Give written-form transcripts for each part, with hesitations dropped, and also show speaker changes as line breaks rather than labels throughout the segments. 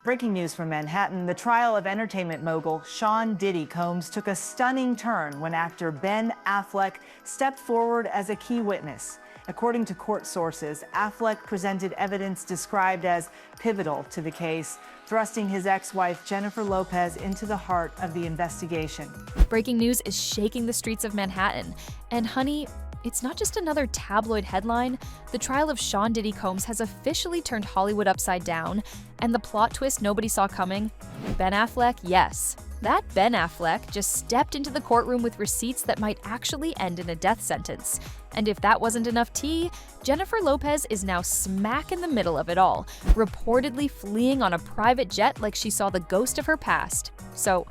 Breaking news from Manhattan, the trial of entertainment mogul Shawn Diddy Combs took a stunning turn when actor Ben Affleck stepped forward as a key witness. According to court sources, Affleck presented evidence described as pivotal to the case, thrusting his ex-wife Jennifer Lopez into the heart of the investigation.
Breaking news is shaking the streets of Manhattan. And honey, it's not just another tabloid headline. The trial of Shawn Diddy Combs has officially turned Hollywood upside down, and the plot twist nobody saw coming? Ben Affleck, yes. That Ben Affleck just stepped into the courtroom with receipts that might actually end in a death sentence. And if that wasn't enough tea, Jennifer Lopez is now smack in the middle of it all, reportedly fleeing on a private jet like she saw the ghost of her past. So,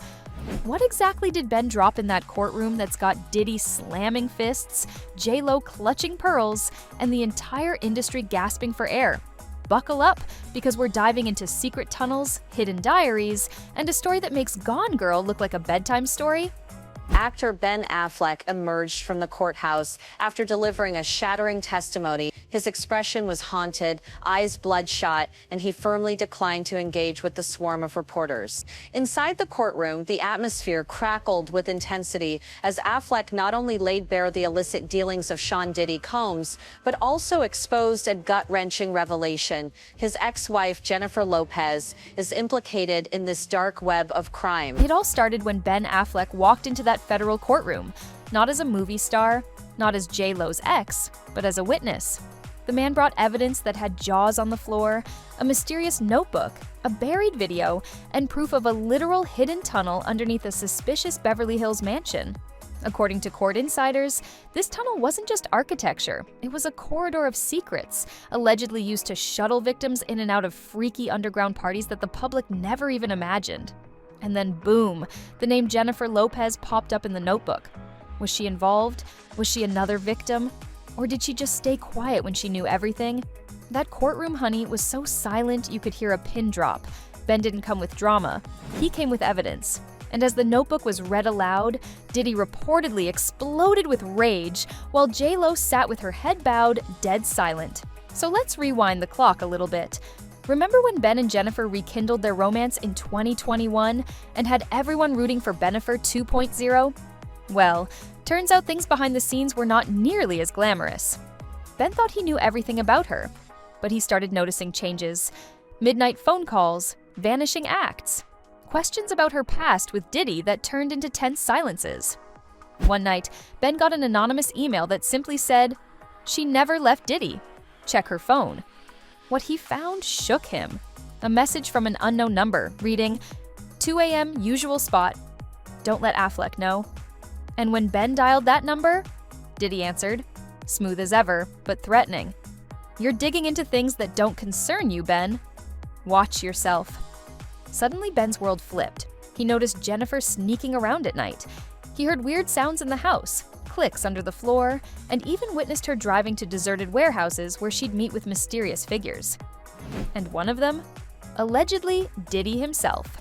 what exactly did Ben drop in that courtroom that's got Diddy slamming fists, J.Lo clutching pearls, and the entire industry gasping for air? Buckle up, because we're diving into secret tunnels, hidden diaries, and a story that makes Gone Girl look like a bedtime story.
Actor Ben Affleck emerged from the courthouse after delivering a shattering testimony. His expression was haunted, eyes bloodshot, and he firmly declined to engage with the swarm of reporters. Inside the courtroom, the atmosphere crackled with intensity as Affleck not only laid bare the illicit dealings of Shawn Diddy Combs, but also exposed a gut-wrenching revelation. His ex-wife, Jennifer Lopez, is implicated in this dark web of crime.
It all started when Ben Affleck walked into that federal courtroom, not as a movie star, not as J.Lo's ex, but as a witness. The man brought evidence that had jaws on the floor, a mysterious notebook, a buried video, and proof of a literal hidden tunnel underneath a suspicious Beverly Hills mansion. According to court insiders, this tunnel wasn't just architecture, it was a corridor of secrets, allegedly used to shuttle victims in and out of freaky underground parties that the public never even imagined. And then boom, the name Jennifer Lopez popped up in the notebook. Was she involved? Was she another victim? Or did she just stay quiet when she knew everything? That courtroom, honey, was so silent you could hear a pin drop. Ben didn't come with drama. He came with evidence. And as the notebook was read aloud, Diddy reportedly exploded with rage, while J.Lo sat with her head bowed, dead silent. So let's rewind the clock a little bit. Remember when Ben and Jennifer rekindled their romance in 2021 and had everyone rooting for Bennifer 2.0? Well, turns out things behind the scenes were not nearly as glamorous. Ben thought he knew everything about her, but he started noticing changes. Midnight phone calls, vanishing acts, questions about her past with Diddy that turned into tense silences. One night, Ben got an anonymous email that simply said, "She never left Diddy. Check her phone." What he found shook him. A message from an unknown number reading, 2 a.m. usual spot. Don't let Affleck know. And when Ben dialed that number, Diddy answered, smooth as ever, but threatening. You're digging into things that don't concern you, Ben. Watch yourself. Suddenly, Ben's world flipped. He noticed Jennifer sneaking around at night. He heard weird sounds in the house, clicks under the floor, and even witnessed her driving to deserted warehouses where she'd meet with mysterious figures. And one of them? Allegedly, Diddy himself.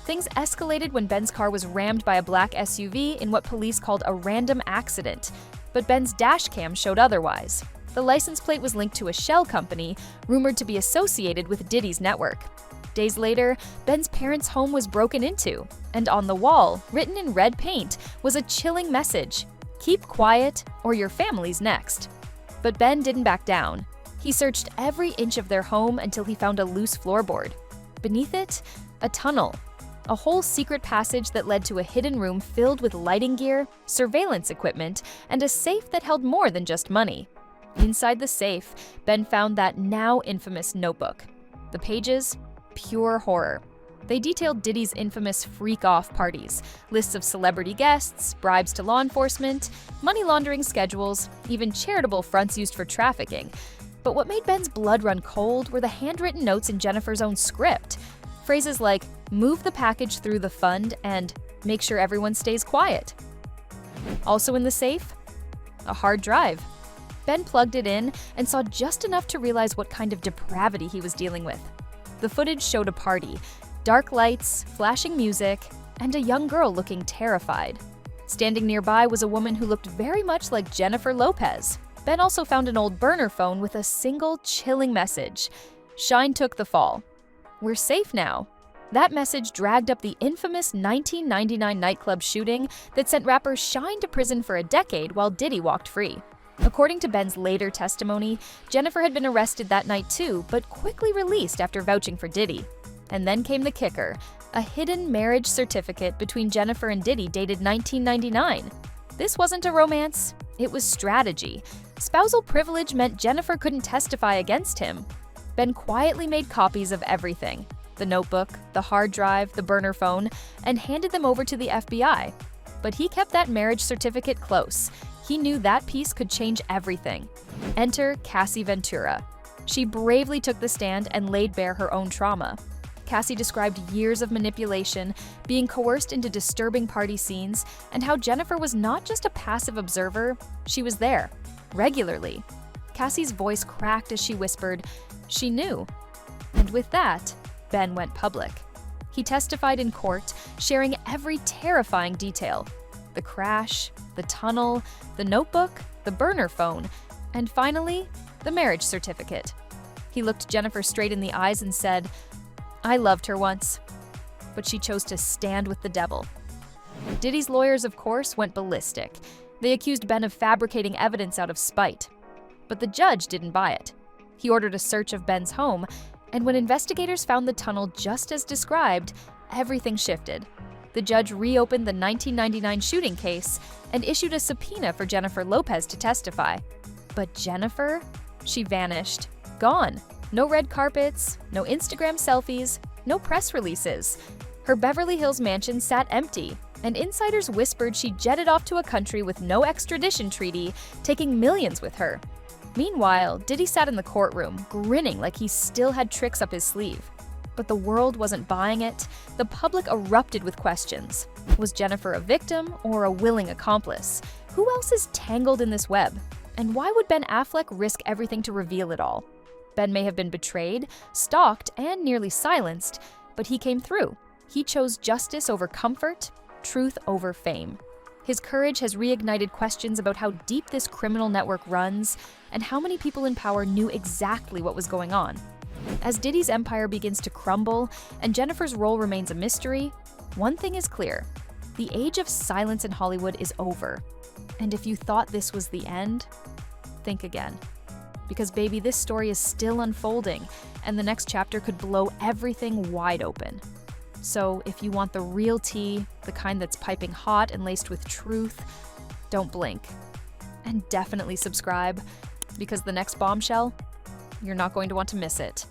Things escalated when Ben's car was rammed by a black SUV in what police called a random accident, but Ben's dash cam showed otherwise. The license plate was linked to a shell company, rumored to be associated with Diddy's network. Days later, Ben's parents' home was broken into, and on the wall, written in red paint, was a chilling message: keep quiet or your family's next. But Ben didn't back down. He searched every inch of their home until he found a loose floorboard. Beneath it, a tunnel. A whole secret passage that led to a hidden room filled with lighting gear, surveillance equipment, and a safe that held more than just money. Inside the safe, Ben found that now infamous notebook. The pages, pure horror. They detailed Diddy's infamous freak-off parties, lists of celebrity guests, bribes to law enforcement, money laundering schedules, even charitable fronts used for trafficking. But what made Ben's blood run cold were the handwritten notes in Jennifer's own script. Phrases like, move the package through the fund, and make sure everyone stays quiet. Also in the safe, a hard drive. Ben plugged it in and saw just enough to realize what kind of depravity he was dealing with. The footage showed a party, dark lights, flashing music, and a young girl looking terrified. Standing nearby was a woman who looked very much like Jennifer Lopez. Ben also found an old burner phone with a single chilling message: Shine took the fall. "We're safe now." That message dragged up the infamous 1999 nightclub shooting that sent rapper Shine to prison for a decade while Diddy walked free. According to Ben's later testimony, Jennifer had been arrested that night too, but quickly released after vouching for Diddy. And then came the kicker, a hidden marriage certificate between Jennifer and Diddy dated 1999. This wasn't a romance, it was strategy. Spousal privilege meant Jennifer couldn't testify against him. Ben quietly made copies of everything, the notebook, the hard drive, the burner phone, and handed them over to the FBI. But he kept that marriage certificate close. He knew that piece could change everything. Enter Cassie Ventura. She bravely took the stand and laid bare her own trauma. Cassie described years of manipulation, being coerced into disturbing party scenes, and how Jennifer was not just a passive observer, she was there, regularly. Cassie's voice cracked as she whispered, "She knew." And with that, Ben went public. He testified in court, sharing every terrifying detail: the crash, the tunnel, the notebook, the burner phone, and finally, the marriage certificate. He looked Jennifer straight in the eyes and said, "I loved her once, but she chose to stand with the devil." Diddy's lawyers, of course, went ballistic. They accused Ben of fabricating evidence out of spite. But the judge didn't buy it. He ordered a search of Ben's home, and when investigators found the tunnel just as described, everything shifted. The judge reopened the 1999 shooting case and issued a subpoena for Jennifer Lopez to testify. But Jennifer? She vanished. Gone. No red carpets, no Instagram selfies, no press releases. Her Beverly Hills mansion sat empty, and insiders whispered she jetted off to a country with no extradition treaty, taking millions with her. Meanwhile, Diddy sat in the courtroom, grinning like he still had tricks up his sleeve. But the world wasn't buying it. The public erupted with questions. Was Jennifer a victim or a willing accomplice? Who else is tangled in this web? And why would Ben Affleck risk everything to reveal it all? Ben may have been betrayed, stalked, and nearly silenced, but he came through. He chose justice over comfort, truth over fame. His courage has reignited questions about how deep this criminal network runs and how many people in power knew exactly what was going on. As Diddy's empire begins to crumble and Jennifer's role remains a mystery, one thing is clear: the age of silence in Hollywood is over. And if you thought this was the end, think again. Because baby, this story is still unfolding, and the next chapter could blow everything wide open. So if you want the real tea, the kind that's piping hot and laced with truth, don't blink. And definitely subscribe, because the next bombshell, you're not going to want to miss it.